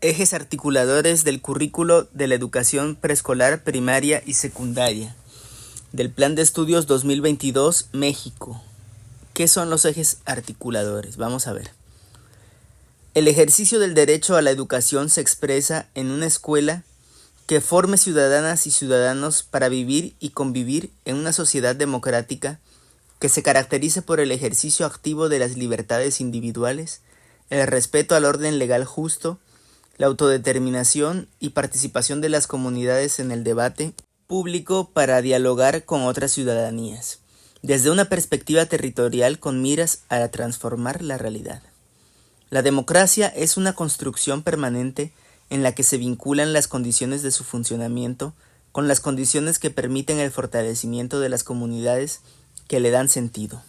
Ejes articuladores del currículo de la educación preescolar, primaria y secundaria del Plan de Estudios 2022 México. ¿Qué son los ejes articuladores? Vamos a ver. El ejercicio del derecho a la educación se expresa en una escuela que forme ciudadanas y ciudadanos para vivir y convivir en una sociedad democrática que se caracterice por el ejercicio activo de las libertades individuales, el respeto al orden legal justo, la autodeterminación y participación de las comunidades en el debate público para dialogar con otras ciudadanías, desde una perspectiva territorial con miras a transformar la realidad. La democracia es una construcción permanente en la que se vinculan las condiciones de su funcionamiento con las condiciones que permiten el fortalecimiento de las comunidades que le dan sentido.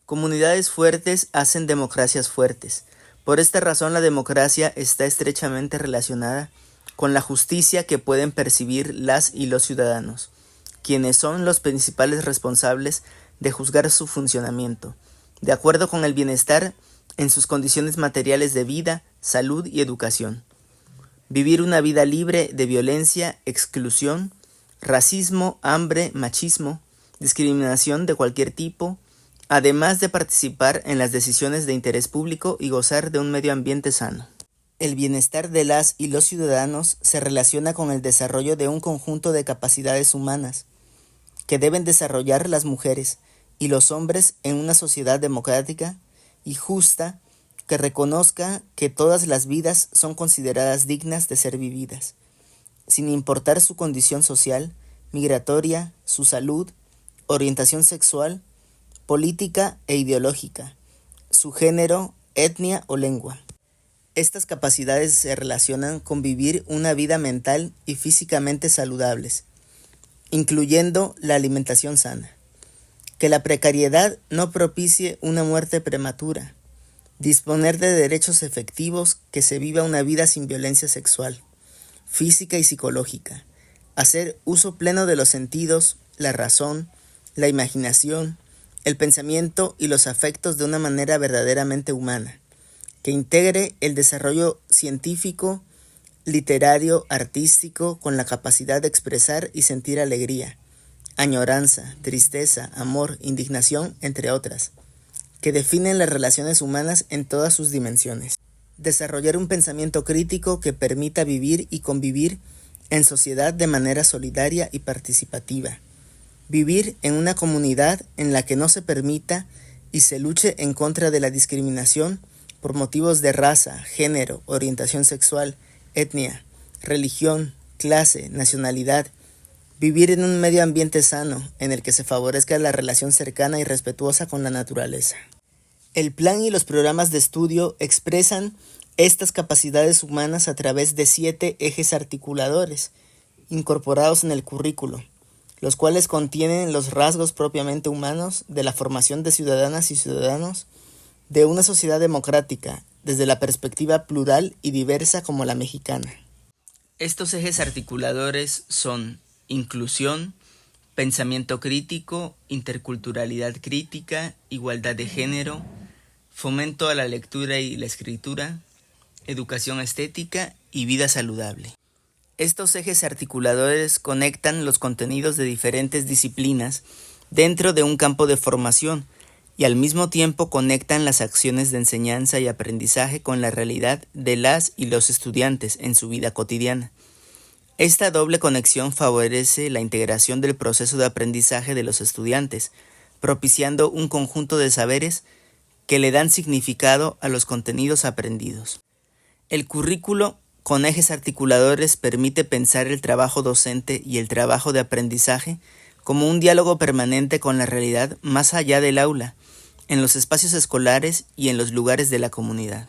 Comunidades fuertes hacen democracias fuertes. Por esta razón, la democracia está estrechamente relacionada con la justicia que pueden percibir las y los ciudadanos, quienes son los principales responsables de juzgar su funcionamiento, de acuerdo con el bienestar en sus condiciones materiales de vida, salud y educación. Vivir una vida libre de violencia, exclusión, racismo, hambre, machismo, discriminación de cualquier tipo, además de participar en las decisiones de interés público y gozar de un medio ambiente sano. El bienestar de las y los ciudadanos se relaciona con el desarrollo de un conjunto de capacidades humanas que deben desarrollar las mujeres y los hombres en una sociedad democrática y justa que reconozca que todas las vidas son consideradas dignas de ser vividas, sin importar su condición social, migratoria, su salud, orientación sexual, política e ideológica, su género, etnia o lengua. Estas capacidades se relacionan con vivir una vida mental y físicamente saludables, incluyendo la alimentación sana. Que la precariedad no propicie una muerte prematura. Disponer de derechos efectivos, que se viva una vida sin violencia sexual, física y psicológica. Hacer uso pleno de los sentidos, la razón, la imaginación, el pensamiento y los afectos de una manera verdaderamente humana, que integre el desarrollo científico, literario, artístico, con la capacidad de expresar y sentir alegría, añoranza, tristeza, amor, indignación, entre otras, que definen las relaciones humanas en todas sus dimensiones. Desarrollar un pensamiento crítico que permita vivir y convivir en sociedad de manera solidaria y participativa. Vivir en una comunidad en la que no se permita y se luche en contra de la discriminación por motivos de raza, género, orientación sexual, etnia, religión, clase, nacionalidad. Vivir en un medio ambiente sano en el que se favorezca la relación cercana y respetuosa con la naturaleza. El plan y los programas de estudio expresan estas capacidades humanas a través de 7 ejes articuladores incorporados en el currículo, los cuales contienen los rasgos propiamente humanos de la formación de ciudadanas y ciudadanos de una sociedad democrática desde la perspectiva plural y diversa como la mexicana. Estos ejes articuladores son inclusión, pensamiento crítico, interculturalidad crítica, igualdad de género, fomento a la lectura y la escritura, educación estética y vida saludable. Estos ejes articuladores conectan los contenidos de diferentes disciplinas dentro de un campo de formación y al mismo tiempo conectan las acciones de enseñanza y aprendizaje con la realidad de las y los estudiantes en su vida cotidiana. Esta doble conexión favorece la integración del proceso de aprendizaje de los estudiantes, propiciando un conjunto de saberes que le dan significado a los contenidos aprendidos. El currículo con ejes articuladores permite pensar el trabajo docente y el trabajo de aprendizaje como un diálogo permanente con la realidad más allá del aula, en los espacios escolares y en los lugares de la comunidad.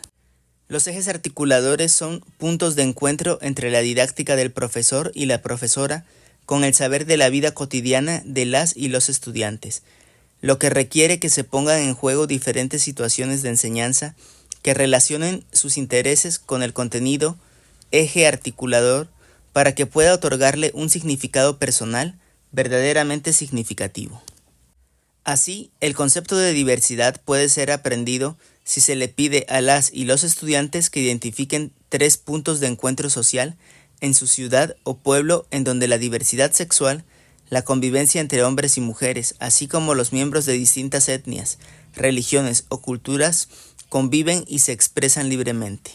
Los ejes articuladores son puntos de encuentro entre la didáctica del profesor y la profesora con el saber de la vida cotidiana de las y los estudiantes, lo que requiere que se pongan en juego diferentes situaciones de enseñanza que relacionen sus intereses con el contenido, eje articulador, para que pueda otorgarle un significado personal verdaderamente significativo. Así, el concepto de diversidad puede ser aprendido si se le pide a las y los estudiantes que identifiquen 3 puntos de encuentro social en su ciudad o pueblo en donde la diversidad sexual, la convivencia entre hombres y mujeres, así como los miembros de distintas etnias, religiones o culturas, conviven y se expresan libremente.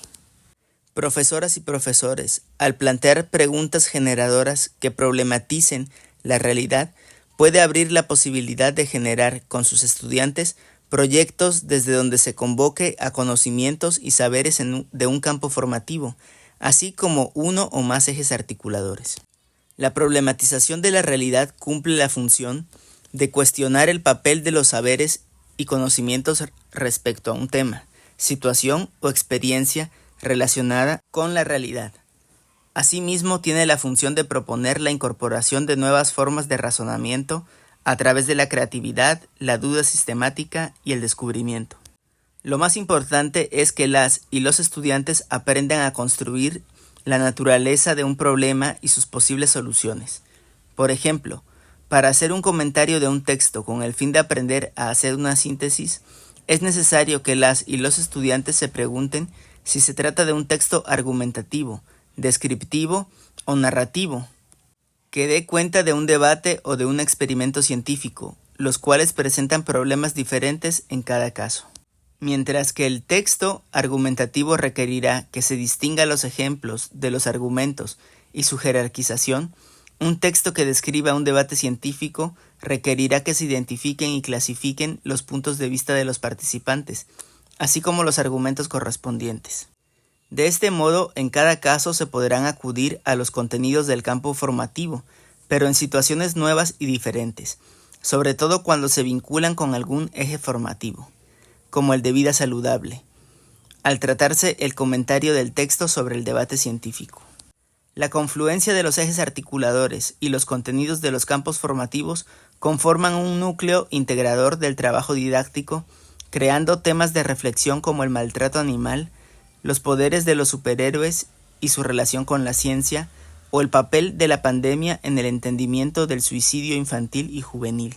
Profesoras y profesores, al plantear preguntas generadoras que problematicen la realidad, puede abrir la posibilidad de generar con sus estudiantes proyectos desde donde se convoque a conocimientos y saberes de un campo formativo, así como uno o más ejes articuladores. La problematización de la realidad cumple la función de cuestionar el papel de los saberes y conocimientos respecto a un tema, situación o experiencia relacionada con la realidad. Asimismo, tiene la función de proponer la incorporación de nuevas formas de razonamiento a través de la creatividad, la duda sistemática y el descubrimiento. Lo más importante es que las y los estudiantes aprendan a construir la naturaleza de un problema y sus posibles soluciones. Por ejemplo, para hacer un comentario de un texto con el fin de aprender a hacer una síntesis, es necesario que las y los estudiantes se pregunten si se trata de un texto argumentativo, descriptivo o narrativo, que dé cuenta de un debate o de un experimento científico, los cuales presentan problemas diferentes en cada caso. Mientras que el texto argumentativo requerirá que se distinga los ejemplos de los argumentos y su jerarquización, un texto que describa un debate científico requerirá que se identifiquen y clasifiquen los puntos de vista de los participantes, así como los argumentos correspondientes. De este modo, en cada caso se podrán acudir a los contenidos del campo formativo, pero en situaciones nuevas y diferentes, sobre todo cuando se vinculan con algún eje formativo, como el de vida saludable, al tratarse el comentario del texto sobre el debate científico. La confluencia de los ejes articuladores y los contenidos de los campos formativos conforman un núcleo integrador del trabajo didáctico, creando temas de reflexión como el maltrato animal, los poderes de los superhéroes y su relación con la ciencia, o el papel de la pandemia en el entendimiento del suicidio infantil y juvenil.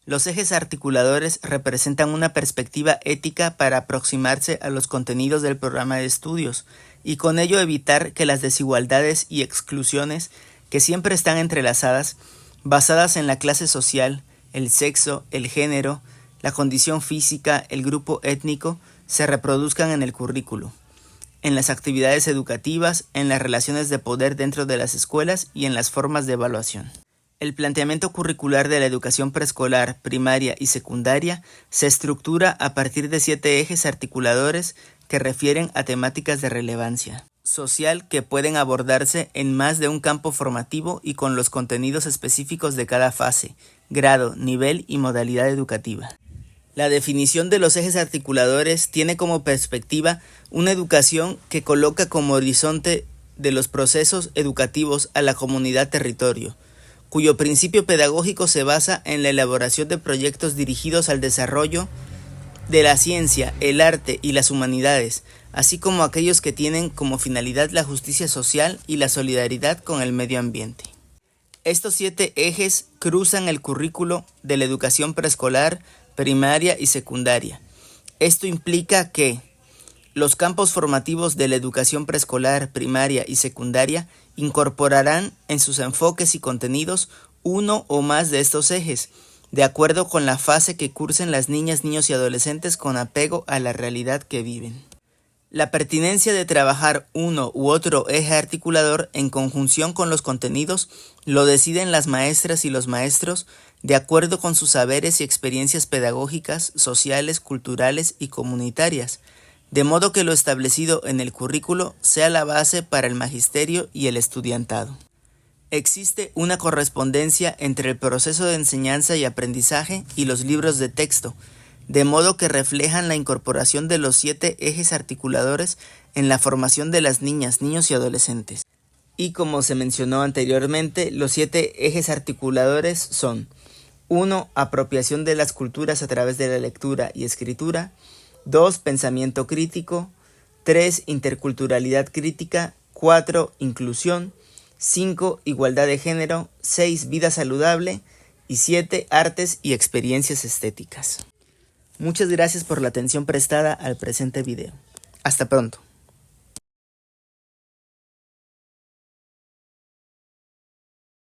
Los ejes articuladores representan una perspectiva ética para aproximarse a los contenidos del programa de estudios y con ello evitar que las desigualdades y exclusiones, que siempre están entrelazadas, basadas en la clase social, el sexo, el género, la condición física, el grupo étnico, se reproduzcan en el currículo, en las actividades educativas, en las relaciones de poder dentro de las escuelas y en las formas de evaluación. El planteamiento curricular de la educación preescolar, primaria y secundaria se estructura a partir de 7 ejes articuladores que refieren a temáticas de relevancia social que pueden abordarse en más de un campo formativo y con los contenidos específicos de cada fase, grado, nivel y modalidad educativa. La definición de los ejes articuladores tiene como perspectiva una educación que coloca como horizonte de los procesos educativos a la comunidad territorio, cuyo principio pedagógico se basa en la elaboración de proyectos dirigidos al desarrollo de la ciencia, el arte y las humanidades, así como aquellos que tienen como finalidad la justicia social y la solidaridad con el medio ambiente. Estos 7 ejes cruzan el currículo de la educación preescolar, primaria y secundaria. Esto implica que los campos formativos de la educación preescolar, primaria y secundaria incorporarán en sus enfoques y contenidos uno o más de estos ejes, de acuerdo con la fase que cursen las niñas, niños y adolescentes con apego a la realidad que viven. La pertinencia de trabajar uno u otro eje articulador en conjunción con los contenidos lo deciden las maestras y los maestros de acuerdo con sus saberes y experiencias pedagógicas, sociales, culturales y comunitarias, de modo que lo establecido en el currículo sea la base para el magisterio y el estudiantado. Existe una correspondencia entre el proceso de enseñanza y aprendizaje y los libros de texto, de modo que reflejan la incorporación de los 7 ejes articuladores en la formación de las niñas, niños y adolescentes. Y como se mencionó anteriormente, los 7 ejes articuladores son: 1. Apropiación de las culturas a través de la lectura y escritura. 2. Pensamiento crítico. 3. Interculturalidad crítica. 4. Inclusión. 5. Igualdad de género. 6. Vida saludable. Y 7. Artes y experiencias estéticas. Muchas gracias por la atención prestada al presente video. Hasta pronto.